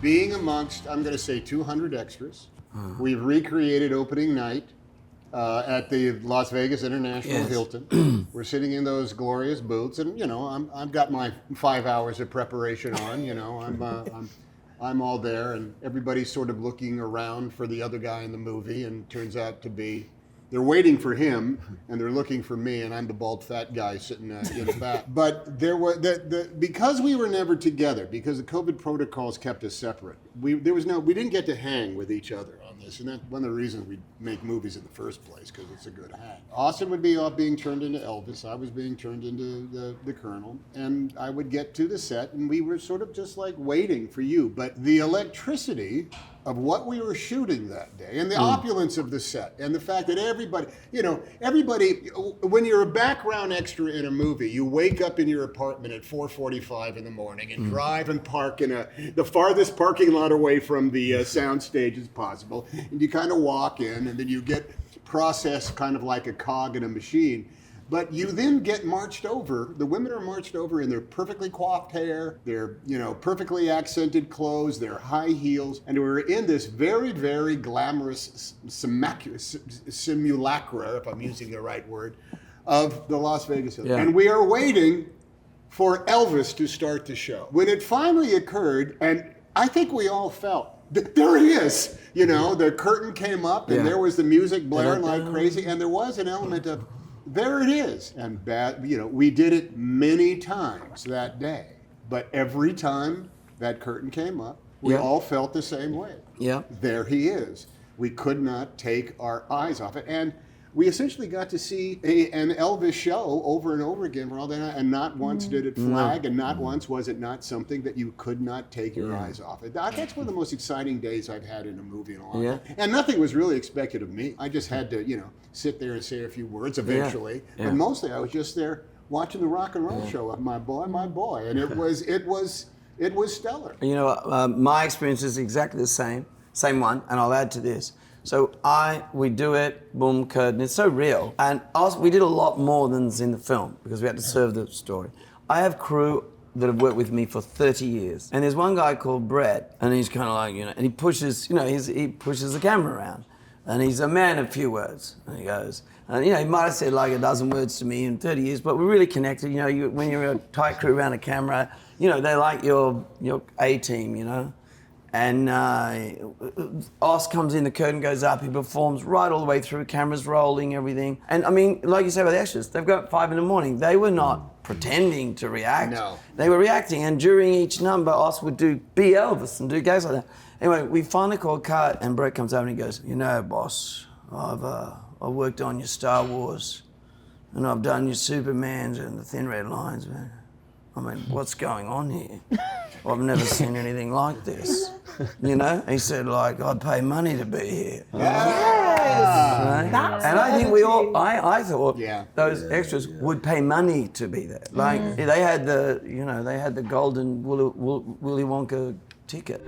being amongst, I'm going to say 200 extras. We've recreated opening night at the Las Vegas International Hilton. We're sitting in those glorious booths, and you know, I've got my 5 hours of preparation on. You know, I'm all there, and everybody's sort of looking around for the other guy in the movie, and turns out to be they're waiting for him, and they're looking for me, and I'm the bald fat guy sitting in the back. But there was because we were never together, because the COVID protocols kept us separate. We didn't get to hang with each other on this, and that's one of the reasons we make movies in the first place, because it's a good hang. Austin would be off being turned into Elvis. I was being turned into the Colonel, and I would get to the set, and we were sort of just like waiting for you. But the electricity of what we were shooting that day, and the opulence of the set, and the fact that everybody, when you're a background extra in a movie, you wake up in your apartment at 4:45 in the morning and drive and park in the farthest parking lot away from the sound stage as possible, and you kind of walk in, and then you get processed kind of like a cog in a machine. But you then get marched over. The women are marched over in their perfectly coiffed hair, their perfectly accented clothes, their high heels, and we're in this very, very glamorous simulacra, if I'm using the right word, of the Las Vegas Hilton. Yeah. And we are waiting for Elvis to start the show. When it finally occurred, and I think we all felt, there he is. You know, the curtain came up, and there was the music blaring like crazy, and there was an element of, there it is. And we did it many times that day. But every time that curtain came up, we all felt the same way. Yeah. There he is. We could not take our eyes off it. And we essentially got to see an Elvis show over and over again for all that night, and not once did it flag, and not once was it not something that you could not take your eyes off it. That's one of the most exciting days I've had in a movie in a long time. And nothing was really expected of me. I just had to, sit there and say a few words eventually. But mostly I was just there watching the rock and roll show of my boy, and it was stellar. My experience is exactly the same one, and I'll add to this. So we do it, boom, curtain. It's so real. And also, we did a lot more than's in the film, because we had to serve the story. I have crew that have worked with me for 30 years. And there's one guy called Brett, and he's kind of like, and he pushes, he pushes the camera around. And he's a man of few words. And he goes, and he might have said like a dozen words to me in 30 years, but we're really connected. When you're a tight crew around a camera, they're like your A-team, And Oz comes in, the curtain goes up, he performs right all the way through, cameras rolling, everything. And I mean, like you say about the extras, they've got 5 a.m. They were not pretending to react. No. They were reacting, and during each number, Oz would be Elvis and do gags like that. Anyway, we finally called cut, and Brett comes over and he goes, boss, I've worked on your Star Wars, and I've done your Supermans and the Thin Red Lines, man. I mean, what's going on here? I've never seen anything like this. He said, I'd pay money to be here. Yes! And I think we all, I thought those extras would pay money to be there. They had the, they had the golden Willy Wonka ticket.